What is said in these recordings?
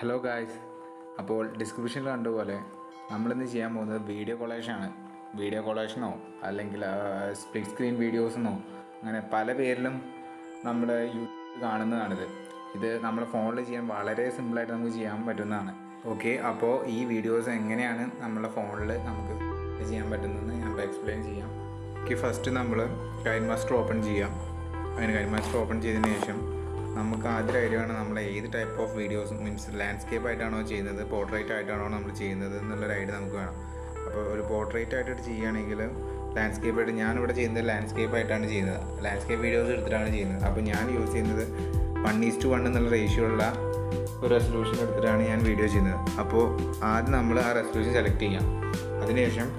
Hello guys, അപ്പോൾ ഡിസ്ക്രിപ്ഷനിൽ കണ്ടതുപോലെ നമ്മളിന്ന് ചെയ്യാൻ പോകുന്നത് വീഡിയോ കൊളേഷനാണ്. വീഡിയോ കൊളേഷനോ അല്ലെങ്കിൽ സ്പ്ലിറ്റ് സ്ക്രീൻ വീഡിയോസെന്നോ അങ്ങനെ പല പേരിലും നമ്മുടെ യൂട്യൂബിൽ കാണുന്നതാണിത്. ഇത് നമ്മുടെ ഫോണിൽ ചെയ്യാൻ വളരെ സിമ്പിളായിട്ട് നമുക്ക് ചെയ്യാൻ പറ്റുന്നതാണ്. ഓക്കെ, അപ്പോൾ ഈ വീഡിയോസ് എങ്ങനെയാണ് നമ്മുടെ ഫോണിൽ നമുക്ക് ചെയ്യാൻ പറ്റുന്നതെന്ന് ഞാൻ എക്സ്പ്ലെയിൻ ചെയ്യാം. ഓക്കെ, ഫസ്റ്റ് നമ്മൾ കൈൻമാസ്റ്റർ ഓപ്പൺ ചെയ്യാം. അതിന് കൈൻമാസ്റ്റർ ഓപ്പൺ ചെയ്തതിന് ശേഷം നമുക്ക് ആദ്യ ഐഡിയ വേണം നമ്മൾ ഏത് type of videos means landscape ആയിട്ടാണോ ചെയ്യുന്നത്, പോർട്രേറ്റ് ആയിട്ടാണോ നമ്മൾ ചെയ്യുന്നത് എന്നുള്ളൊരു ഐഡിയ നമുക്ക് വേണം. അപ്പോൾ ഒരു പോർട്രേറ്റ് ആയിട്ട് ചെയ്യുകയാണെങ്കിൽ ലാൻഡ്സ്കേപ്പ് ആയിട്ട് ഞാനിവിടെ ചെയ്യുന്നത് ലാൻഡ്സ്കേപ്പ് ആയിട്ടാണ് ചെയ്യുന്നത്. ലാൻഡ്സ്കേപ്പ് വീഡിയോസ് എടുത്തിട്ടാണ് ചെയ്യുന്നത്. അപ്പോൾ ഞാൻ യൂസ് ചെയ്യുന്നത് 1:1 എന്നുള്ള റേഷ്യോ ഉള്ള ഒരു റെസൊല്യൂഷൻ എടുത്തിട്ടാണ് ഞാൻ വീഡിയോ ചെയ്യുന്നത്. അപ്പോൾ ആദ്യം നമ്മൾ ആ റെസൊല്യൂഷൻ സെലക്ട് ചെയ്യാം. അതിനുശേഷം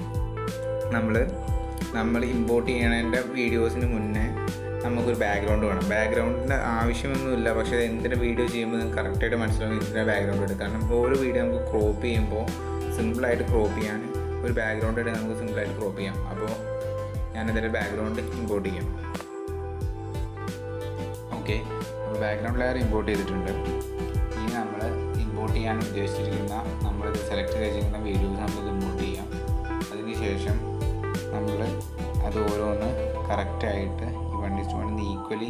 നമ്മൾ ഇമ്പോർട്ട് ചെയ്യണതിൻ്റെ വീഡിയോസിന് മുന്നേ നമുക്കൊരു ബാക്ക്ഗ്രൗണ്ട് വേണം. ബാക്ക്ഗ്രൗണ്ടിൻ്റെ ആവശ്യമൊന്നുമില്ല, പക്ഷേ എന്തിൻ്റെ വീഡിയോ ചെയ്യുമ്പോൾ നിങ്ങൾക്ക് കറക്റ്റായിട്ട് മനസ്സിലാവും ഇതിൻ്റെ ബാക്ക്ഗ്രൗണ്ട് എടുക്കും. കാരണം ഓരോ വീഡിയോ നമുക്ക് ക്രോപ്പ് ചെയ്യുമ്പോൾ സിമ്പിളായിട്ട് ക്രോപ്പ് ചെയ്യാൻ ഒരു ബാക്ക്ഗ്രൗണ്ട് ആയിട്ട് നമുക്ക് സിമ്പിളായിട്ട് ക്രോപ്പ് ചെയ്യാം. അപ്പോൾ ഞാനിതിൻ്റെ ബാക്ക്ഗ്രൗണ്ട് ഇമ്പോർട്ട് ചെയ്യാം. ഓക്കെ, അപ്പോൾ ബാക്ക്ഗ്രൗണ്ട് ലെയർ ഇമ്പോർട്ട് ചെയ്തിട്ടുണ്ട്. ഇനി നമ്മൾ ഇമ്പോർട്ട് ചെയ്യാൻ ഉദ്ദേശിച്ചിരിക്കുന്ന നമ്മളിത് സെലക്ട് ചെയ്തിരിക്കുന്ന വീഡിയോസ് നമ്മളിത് ഇമ്പോർട്ട് ചെയ്യാം. അതിനുശേഷം നമ്മൾ അത് ഓരോന്ന് കറക്റ്റായിട്ട് 1:1 ഈക്വലി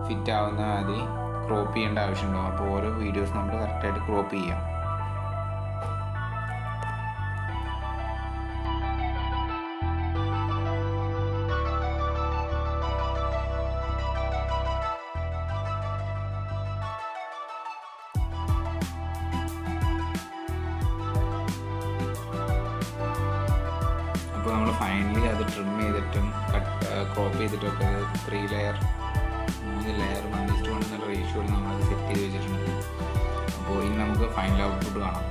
ഫിറ്റ് ആവുന്ന മാതിരി ക്രോപ്പ് ചെയ്യേണ്ട ആവശ്യമുണ്ടാകും. അപ്പോൾ ഓരോ വീഡിയോസ് നമ്മൾ കറക്റ്റായിട്ട് ക്രോപ്പ് ചെയ്യാം. അപ്പോൾ നമ്മൾ ഫൈനലി അത് ട്രിം ചെയ്തിട്ടും ക്രോപ്പ് ചെയ്തിട്ടൊക്കെ 3 ലെയർ 3 ലെയർ 1:1 എന്നുള്ള റേഷ്യോയിൽ നമ്മളത് സെറ്റ് ചെയ്ത് വെച്ചിട്ടുണ്ട്. അപ്പോൾ ഇനി നമുക്ക് ഫൈനൽ ഔട്ട്പുട്ട് കാണാം.